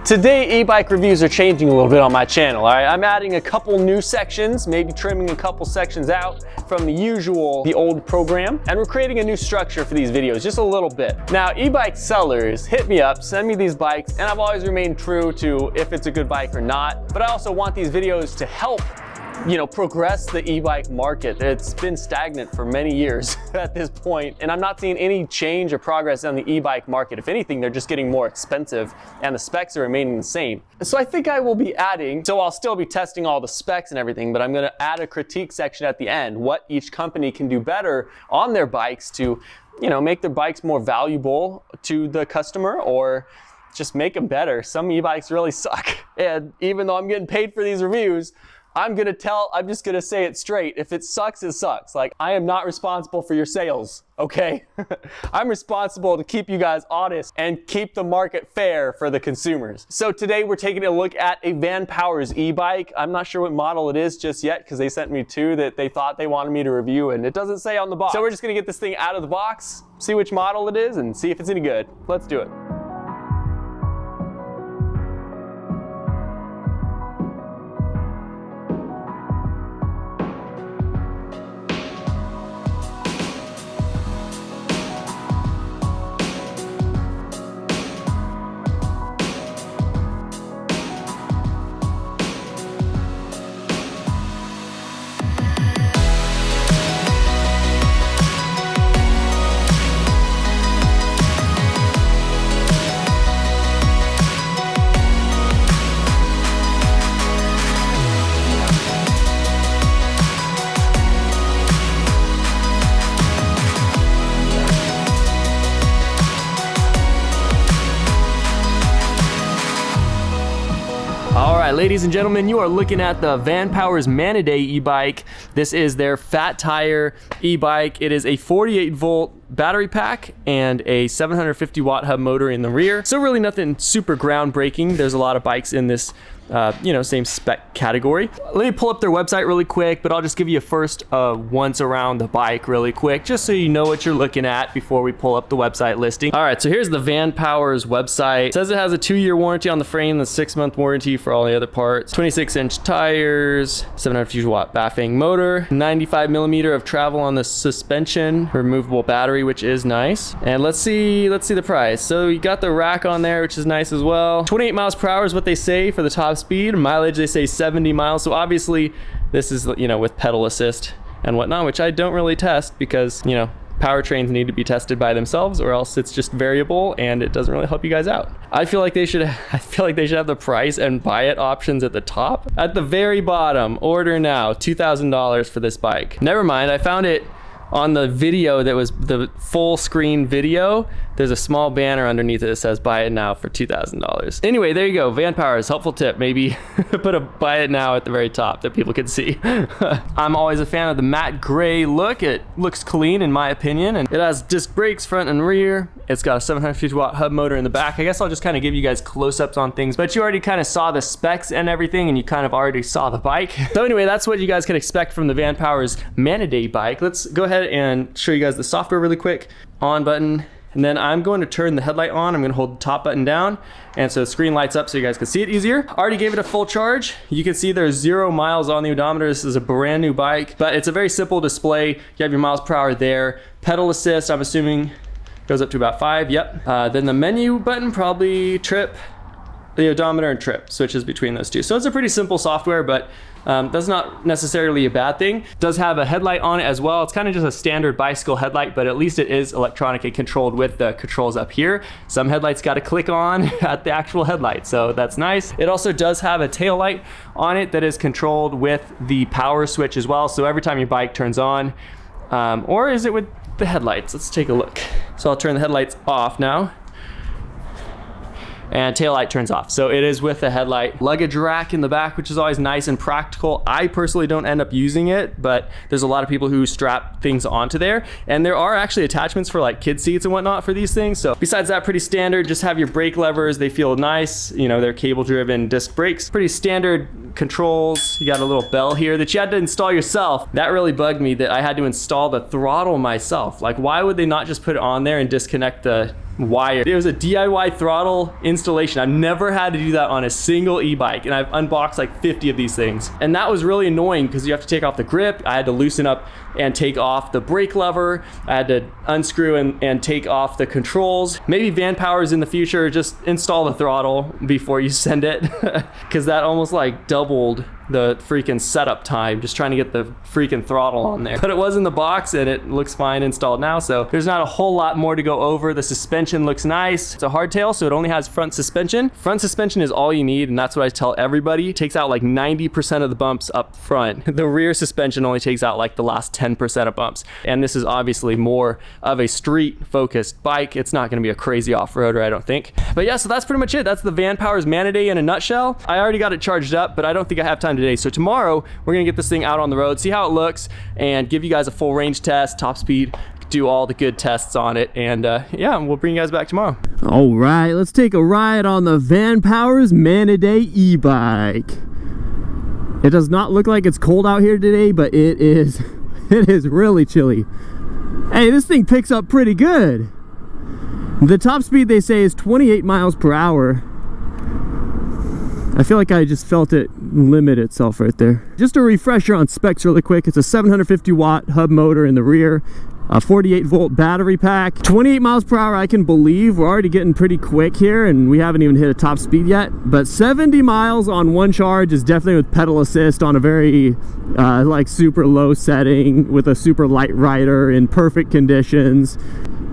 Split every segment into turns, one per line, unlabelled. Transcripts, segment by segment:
Today, e-bike reviews are changing a little bit on my channel, all right? I'm adding a couple new sections, maybe trimming a couple sections out from the old program, and we're creating a new structure for these videos, just a little bit. Now, e-bike sellers hit me up, send me these bikes, and I've always remained true to if it's a good bike or not, but I also want these videos to help progress the e-bike market. It's been stagnant for many years at this point, and I'm not seeing any change or progress on the e-bike market. If anything, they're just getting more expensive and the specs are remaining the same. So I think I will be adding, so I'll still be testing all the specs and everything, but I'm gonna add a critique section at the end, what each company can do better on their bikes to, make their bikes more valuable to the customer or just make them better. Some e-bikes really suck. And even though I'm getting paid for these reviews, I'm just gonna say it straight. If it sucks, it sucks. Like, I am not responsible for your sales, okay? I'm responsible to keep you guys honest and keep the market fair for the consumers. So today we're taking a look at a VANPOWERS e-bike. I'm not sure what model it is just yet because they sent me two that they thought they wanted me to review and it doesn't say on the box. So we're just gonna get this thing out of the box, see which model it is and see if it's any good. Let's do it. All right, ladies and gentlemen, you are looking at the VANPOWERS MANIDAE e-bike. This is their fat tire e-bike. It is a 48-volt battery pack and a 750 watt hub motor in the rear. So really nothing super groundbreaking. There's a lot of bikes in this same spec category. Let me pull up their website really quick, but I'll just give you a first once around the bike really quick, just so you know what you're looking at before we pull up the website listing. All right, so here's the VANPOWERS website. It says it has a 2-year warranty on the frame, the 6-month warranty for all the other parts, 26-inch tires, 750 watt Bafang motor, 95 millimeter of travel on the suspension, removable battery, which is nice. And let's see the price. So you got the rack on there, which is nice as well. 28 miles per hour is what they say for the top speed. Mileage, they say 70 miles. So obviously this is, with pedal assist and whatnot, which I don't really test because, powertrains need to be tested by themselves or else it's just variable and it doesn't really help you guys out. I feel like they should have the price and buy it options at the top. At the very bottom, order now, $2,000 for this bike. Never mind, I found it on the video that was the full screen video. There's a small banner underneath it that says buy it now for $2,000. Anyway, there you go. VANPOWERS, helpful tip. Maybe put a buy it now at the very top that people can see. I'm always a fan of the matte gray look. It looks clean in my opinion, and it has disc brakes front and rear. It's got a 750 watt hub motor in the back. I guess I'll just kind of give you guys close-ups on things, but you already kind of saw the specs and everything, and you kind of already saw the bike. So anyway, that's what you guys can expect from the VANPOWERS MANIDAE bike. Let's go ahead and show you guys the software really quick. On button. And then I'm going to turn the headlight on. I'm going to hold the top button down. And so the screen lights up so you guys can see it easier. Already gave it a full charge. You can see there's 0 miles on the odometer. This is a brand new bike, but it's a very simple display. You have your miles per hour there. Pedal assist, I'm assuming goes up to about 5. Yep. Then the menu button, probably trip, the odometer and trip switches between those two. So it's a pretty simple software, but that's not necessarily a bad thing. It does have a headlight on it as well. It's kind of just a standard bicycle headlight, but at least it is electronic and controlled with the controls up here. Some headlights got to click on at the actual headlight, so that's nice. It also does have a tail light on it that is controlled with the power switch as well. So every time your bike turns on, or is it with the headlights? Let's take a look. So I'll turn the headlights off now. And tail light turns off. So it is with the headlight. Luggage rack in the back, which is always nice and practical. I personally don't end up using it, but there's a lot of people who strap things onto there. And there are actually attachments for like kid seats and whatnot for these things. So besides that, pretty standard. Just have your brake levers. They feel nice. They're cable driven disc brakes. Pretty standard controls. You got a little bell here that you had to install yourself. That really bugged me that I had to install the throttle myself. Like, why would they not just put it on there and disconnect the wired. It was a DIY throttle installation. I've never had to do that on a single e-bike, and I've unboxed like 50 of these things. And that was really annoying because you have to take off the grip. I had to loosen up and take off the brake lever. I had to unscrew and take off the controls. Maybe VANPOWERS in the future, just install the throttle before you send it, because that almost like doubled the freaking setup time just trying to get the freaking throttle on there. But it was in the box and it looks fine installed now, so there's not a whole lot more to go over. The suspension looks nice. It's a hardtail, so it only has front suspension. Front suspension is all you need, and that's what I tell everybody. It takes out like 90% of the bumps up front. The rear suspension only takes out like the last 10% of bumps. And this is obviously more of a street focused bike. It's not gonna be a crazy off-roader, I don't think. But yeah, so that's pretty much it. That's the VANPOWERS Manidae in a nutshell. I already got it charged up, but I don't think I have time today. So tomorrow we're gonna get this thing out on the road, see how it looks, and give you guys a full range test, top speed, do all the good tests on it, and yeah, we'll bring you guys back tomorrow. All right, let's take a ride on the VANPOWERS Manidae e-bike. It does not look like it's cold out here today, but it is really chilly. Hey, this thing picks up pretty good. The top speed they say is 28 miles per hour. I feel like I just felt it limit itself right there. Just a refresher on specs really quick. It's a 750 watt hub motor in the rear, a 48 volt battery pack, 28 miles per hour. I can believe we're already getting pretty quick here and we haven't even hit a top speed yet, but 70 miles on one charge is definitely with pedal assist on a very like super low setting with a super light rider in perfect conditions.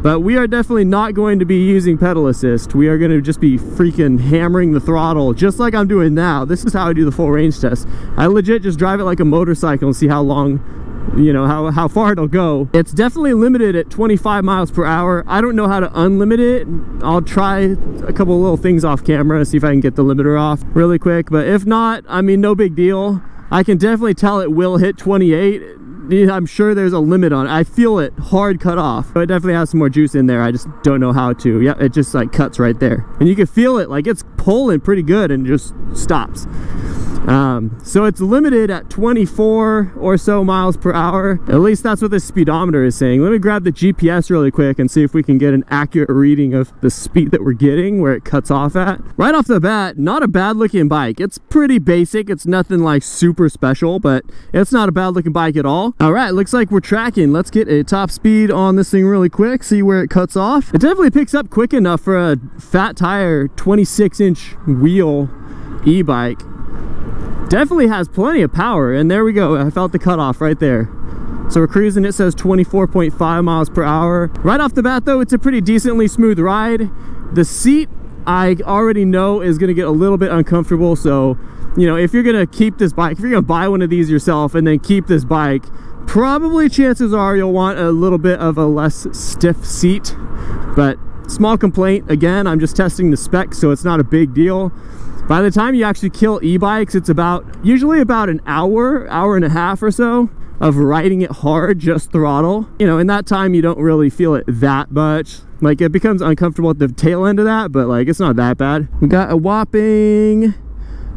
But we are definitely not going to be using pedal assist. We are going to just be freaking hammering the throttle just like I'm doing now. This is how I do the full range test. I legit just drive it like a motorcycle and see how long, you know, how far it'll go. It's definitely limited at 25 miles per hour. I don't know how to unlimit it. I'll try a couple of little things off camera, see if I can get the limiter off really quick. But if not, I mean, no big deal. I can definitely tell it will hit 28. I'm sure there's a limit on it. I feel it hard cut off. But it definitely has some more juice in there. I just don't know how to. Yeah, it just like cuts right there. And you can feel it like it's pulling pretty good and just stops. So it's limited at 24 or so miles per hour. At least that's what the speedometer is saying. Let me grab the GPS really quick and see if we can get an accurate reading of the speed that we're getting, where it cuts off at. Right off the bat, not a bad looking bike. It's pretty basic. It's nothing like super special, but it's not a bad looking bike at all. All right, looks like we're tracking. Let's get a top speed on this thing really quick, see where it cuts off. It definitely picks up quick enough for a fat tire 26-inch wheel e-bike. Definitely has plenty of power, and there we go. I felt the cutoff right there. So we're cruising, it says 24.5 miles per hour. Right off the bat though, it's a pretty decently smooth ride. The seat, I already know, is gonna get a little bit uncomfortable. So, you know, if you're gonna keep this bike, if you're gonna buy one of these yourself and then keep this bike, probably chances are you'll want a little bit of a less stiff seat. But small complaint, again, I'm just testing the specs, so it's not a big deal. By the time you actually kill e-bikes, it's usually about an hour and a half or so of riding it hard, just throttle. You know, in that time you don't really feel it that much. Like, it becomes uncomfortable at the tail end of that, but like, it's not that bad. We got a whopping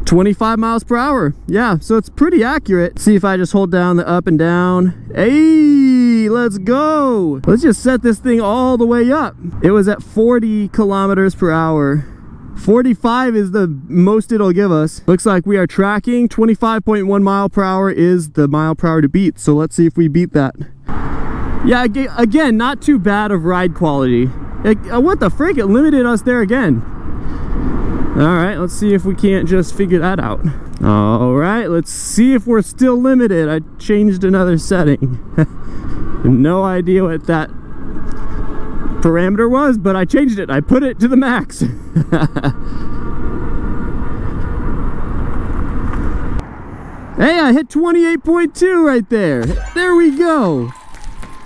25 miles per hour. Yeah, so it's pretty accurate. See if I just hold down the up and down. Hey, let's go. Let's just set this thing all the way up. It was at 40 kilometers per hour. 45 is the most it'll give us. Looks like we are tracking. 25.1 mile per hour is the mile per hour to beat. So let's see if we beat that. Yeah, again, not too bad of ride quality. What the frick? It limited us there again. All right, let's see if we can't just figure that out. All right, let's see if we're still limited. I changed another setting. No idea what that parameter was, but I changed it. I put it to the max. Hey, I hit 28.2 right there. There we go.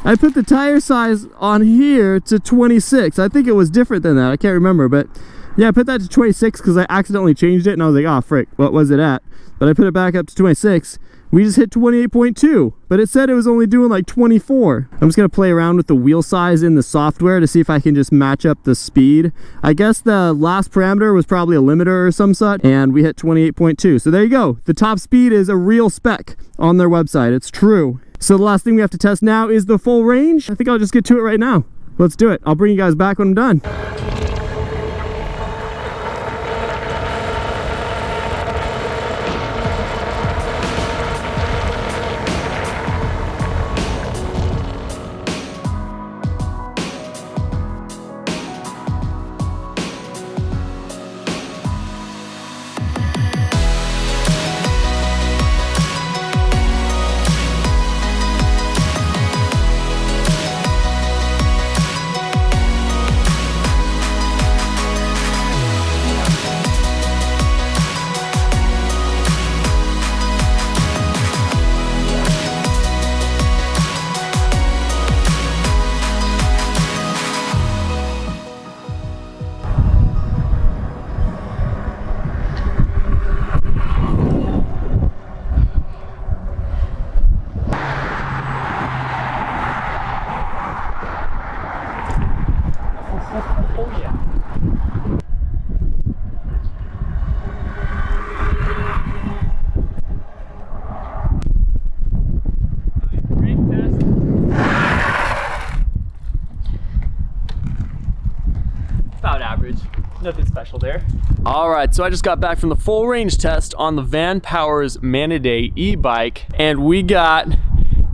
I put the tire size on here to 26. I think it was different than that. I can't remember, but yeah, I put that to 26 because I accidentally changed it and I was like, oh frick, what was it at? But I put it back up to 26. We just hit 28.2, but it said it was only doing like 24. I'm just gonna play around with the wheel size in the software to see if I can just match up the speed. I guess the last parameter was probably a limiter or some such, and we hit 28.2. So there you go. The top speed is a real spec on their website. It's true. So the last thing we have to test now is the full range. I think I'll just get to it right now. let's do it. I'll bring you guys back when I'm done.
Oh yeah. About average. Nothing special there.
All right, so I just got back from the full range test on the VANPOWERS MANIDAE e-bike, and we got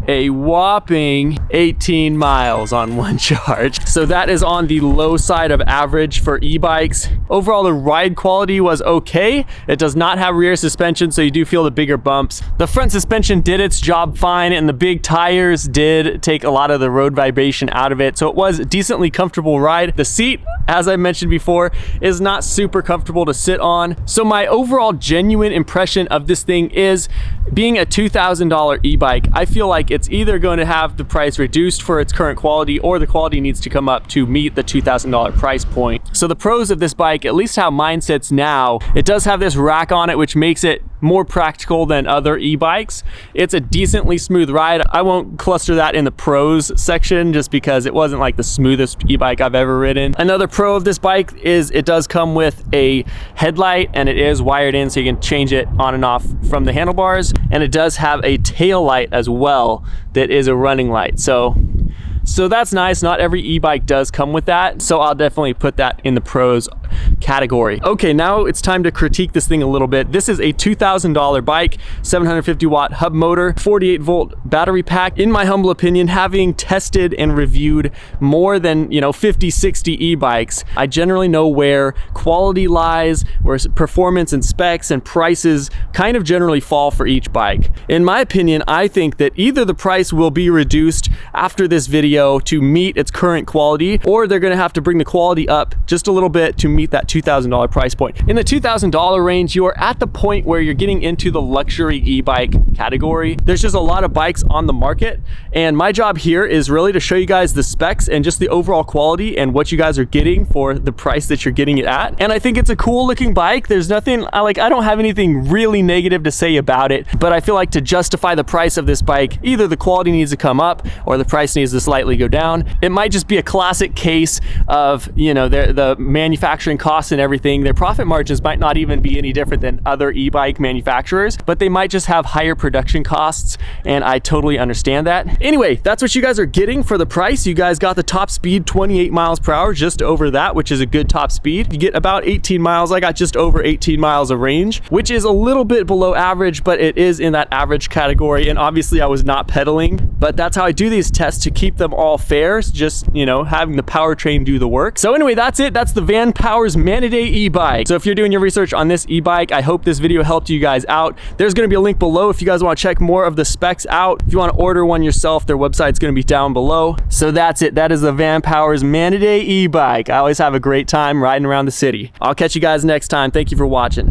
a whopping 18 miles on one charge. So that is on the low side of average for e-bikes. Overall, the ride quality was okay. It does not have rear suspension, so you do feel the bigger bumps. The front suspension did its job fine, and the big tires did take a lot of the road vibration out of it. So it was a decently comfortable ride. The seat, as I mentioned before, is not super comfortable to sit on. So my overall genuine impression of this thing is, being a $2,000 e-bike, I feel like it's either going to have the price reduced for its current quality, or the quality needs to come up to meet the $2,000 price point. So the pros of this bike, at least how mine sits now, it does have this rack on it, which makes it more practical than other e-bikes. It's a decently smooth ride. I won't cluster that in the pros section just because it wasn't like the smoothest e-bike I've ever ridden. Another pro of this bike is it does come with a headlight, and it is wired in so you can change it on and off from the handlebars, and it does have a tail light as well that is a running light. So that's nice. Not every e-bike does come with that, so I'll definitely put that in the pros category. Okay, now it's time to critique this thing a little bit. This is a $2,000 bike, 750 watt hub motor, 48 volt battery pack. In my humble opinion, having tested and reviewed more than 50, 60 e-bikes, I generally know where quality lies, where performance and specs and prices kind of generally fall for each bike. In my opinion, I think that either the price will be reduced after this video to meet its current quality, or they're gonna have to bring the quality up just a little bit to meet that $2,000 price point. In the $2,000 range, you are at the point where you're getting into the luxury e-bike category. There's just a lot of bikes on the market, and my job here is really to show you guys the specs and just the overall quality and what you guys are getting for the price that you're getting it at. And I think it's a cool looking bike. There's nothing, I don't have anything really negative to say about it, but I feel like to justify the price of this bike, either the quality needs to come up or the price needs to slightly go down. It might just be a classic case of, the manufacturing costs and everything. Their profit margins might not even be any different than other e-bike manufacturers, but they might just have higher production costs, and I totally understand that. Anyway, that's what you guys are getting for the price. You guys got the top speed 28 miles per hour, just over that, which is a good top speed. You get about 18 miles. I got just over 18 miles of range, which is a little bit below average, but it is in that average category. And obviously I was not pedaling, but that's how I do these tests, to keep them all fair, just having the powertrain do the work. So anyway, that's it. That's the VANPOWERS MANIDAE e-bike. So if you're doing your research on this e-bike, I hope this video helped you guys out. There's going to be a link below if you guys want to check more of the specs out. If you want to order one yourself, their website's going to be down below. So that's it. That is the VANPOWERS MANIDAE e-bike. I always have a great time riding around the city. I'll catch you guys next time. Thank you for watching.